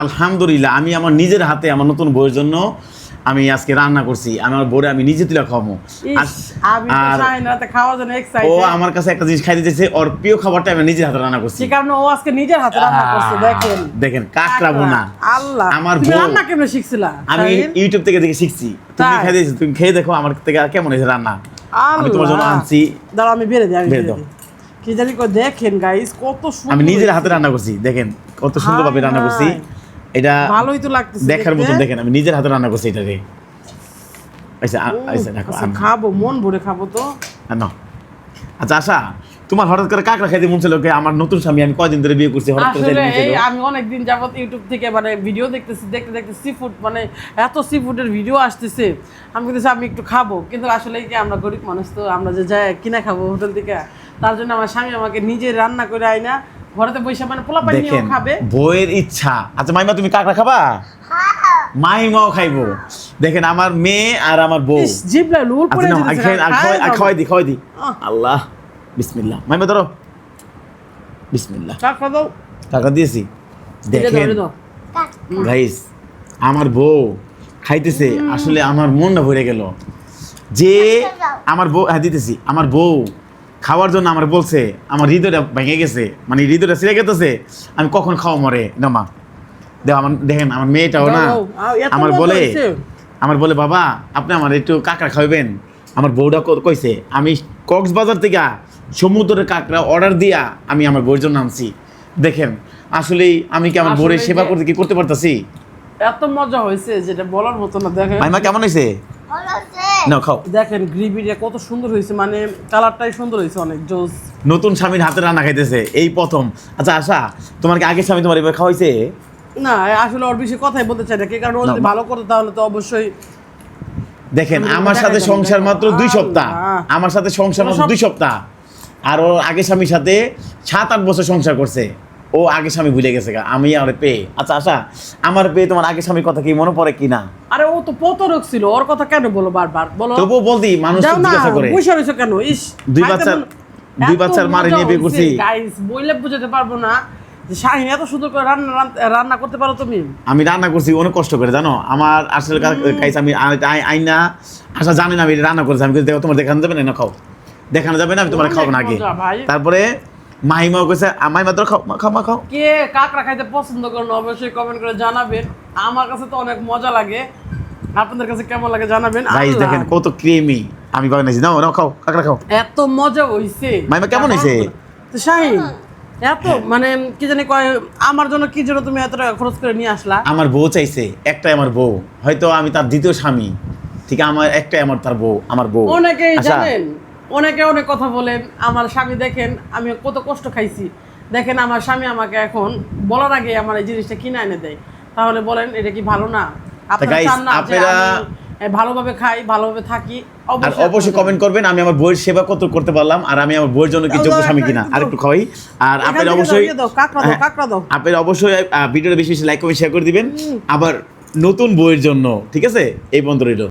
আলহামদুলিল্লাহ আমি আমার নিজের হাতে আমার নতুন বউয়ের জন্য আমি আজকে রান্না করছি। আমার বউরে আমি নিজে তুলে খাওয়াবো। ও আমার কাছে একটা জিনিস খাইতে চাইছে, ওর প্রিয় খাবারটা আমি নিজের হাতে রান্না করছি। কারণ ও আজকে নিজের হাতে রান্না করছে। দেখেন দেখেন কাকড়া বোনা। আল্লাহ, আমার তুমি বউ রান্না কেমনে শিখছিলা? আমি ইউটিউব থেকে দেখে শিখছি। তুমি খাই দিয়েছো, তুমি খেয়ে দেখো আমার থেকে কেমন হয়েছে রান্না। আমি তোমার জন্য আনছি। দাঁড়াও আমি বেরে দিই। বেরে দাও। কি জানি কই দেখেন গাইস কত সুন্দর। আমি নিজের হাতে রান্না করছি, দেখেন কত সুন্দরভাবে রান্না করছি। এটা ভালোই তো লাগতেছে দেখার মতো। দেখেন আমি নিজের হাতে রান্না করছি এটাকে। আচ্ছা খাবো, মন ভরে খাবো তো না। আচ্ছা আশা, তোমার হঠাৎ করে কাকড়া খাইতে মন ছিল? আমার নতুন স্বামী, আমি কয়দিন ধরে বিয়ে করছি, হঠাৎ করে আসলে মন ছিল। আমি অনেকদিন যাবত ইউটিউব থেকে মানে ভিডিও দেখতেছি, দেখতে সি ফুড মানে এত সি ফুডের ভিডিও আসতেছে। আমি কিন্তু আমি একটু খাবো, কিন্তু আসলে কি আমরা গরিব মানুষ তো, আমরা যে যাই কিনা খাবো হোটেল থেকে, তার জন্য আমার স্বামী আমাকে নিজে রান্না করে আইনা ঘরেতে বসে মানে পোলা পানি নিয়েও খাবে। বইয়ের ইচ্ছা। আচ্ছা মাইমা, তুমি কাকড়া খাবা? মাইমাও খাইবো। দেখেন আমার মেয়ে আর আমার বউ জিবলা লুল পড়ে যাচ্ছে। খাওয়াই দি। আল্লাহ, বিসমিল্লাহ। মাইমা ধরো, বিসমিল্লাহ। কাকড়া দিয়েছি। দেখেন গাইস, আমার বউ খাইতেছে, আসলে আমার মনটা ভরে গেল যে আমার বউ। হ্যাঁ দিতেছি। আমার বউ খাওয়ার জন্য আমার বলছে, আমার হৃদয়টা ভেঙে গেছে, মানে হৃদয়টা ছিঁড়ে গেছে। আমি কখন খাওয়া মরে না মা। দেখেন আমার মেয়েটাও না আমার বলে বাবা আপনি আমার একটু কাঁকড়া খাওয়াবেন। আমার বউটা কইছে আমি কক্সবাজার থেকে সমুদ্রের কাঁকড়া অর্ডার দিয়া আমি আমার বউর জন্য আনছি। দেখেন আসলেই আমি কি আমার বউয়ের সেবা করতে পারতাছি? এত মজা হয়েছে যেটা বলার মতো না। দেখেন মাইমা কেমন হয়েছে? না খাও। দেখেন গ্রেভিটা কত সুন্দর হয়েছে, মানে কালারটাই সুন্দর হয়েছে, অনেক জোস। নতুন স্বামীর হাতে রান্না খাইতেছে এই প্রথম। আচ্ছা আশা, তোমার কি আগের স্বামী তোমার এবার খাওয়াইছে? না আসলে ওর বিষয়ে কথাই বলতে চাই না, কারণ ও যদি ভালো করতো তাহলে তো অবশ্যই। দেখেন আমার সাথে সংসার মাত্র 2 সপ্তাহ, আমার সাথে সংসার মাত্র 2 সপ্তাহ, আর ওর আগে স্বামীর সাথে 7-8 বছর সংসার করছে। ও আগে স্বামী ভুলে গেছে গা, আমি আমার পেয়ে। আচ্ছা আশা, আমার পেয়ে তোমার আগে স্বামীর কথা কি মনে পড়ে কিনা? আরে ও তো প্রতারক ছিল, ওর কথা কেন বলো বারবার? বলো তবুও বলদি, মানুষ জিজ্ঞাসা করে। বুঝা রইছো কেন? ইস, 2 বাচ্চার মারে নিয়ে বিয়ে করছি। গাইস বইলে বুঝাতে পারবো না যে শাহিন এত সুন্দর করে রান্না করতে পারো তুমি। আমি রান্না করছি অনেক কষ্ট করে, জানো। আমার আসলে গাইস আমি আইনা আশা জানি না আমি রান্না করেছি। আমি দেখো তোমার দেখানো যাবে না, খাও। দেখানো যাবে না, আমি তোমার খাবো না আগে। তারপরে মাহিমাও কইছে মাহিমা তোর খাও। কে কাকড়া খাইতে পছন্দ করেন অবশ্যই কমেন্ট করে জানাবেন। আমার কাছে তো অনেক মজা লাগে, আপনাদের কাছে কেমন লাগে জানাবেন। গাইস দেখেন কত ক্রিমি আমি বানাইছি। নাও খাও, কাকড়া খাও। এত মজা হইছে। মাহিমা কেমন হইছে? তো শাহিন এত মানে কি জানি কয়, আমার জন্য কি জন্য তুমি এত টাকা খরচ করে নিয়ে আসলা? আমার বউ চাইছে, একটাই আমার বউ, হয়তো আমি তার দ্বিতীয় স্বামী, ঠিক আমার একটাই তার বউ, আমার বউ। অনেকেই জানেন, অনেকে অনেক কথা বলেন। আমার স্বামী দেখেন আমি কত কষ্ট খাইছি। দেখেন আমার স্বামী আমাকে এখন বলার আগে আমার এই জিনিসটা কিনে এনে দেয়। তাহলে বলেন এটা কি ভালো না? আপনারা চান না যে আমি ভালোভাবে খাই, ভালোভাবে থাকি? অবশ্যই কমেন্ট করবেন আমি আমার বউয়ের সেবা কত করতে পারলাম, আর আমি আমার বউয়ের জন্য কি যোগ্য স্বামী কিনা। আর একটু খাওয়াই। আর আপনারা অবশ্যই ভিডিওটা বেশি বেশি লাইক কমেন্ট শেয়ার করে দিবেন। আবার নতুন বউয়ের জন্য, ঠিক আছে? এই বন্ধ রইল।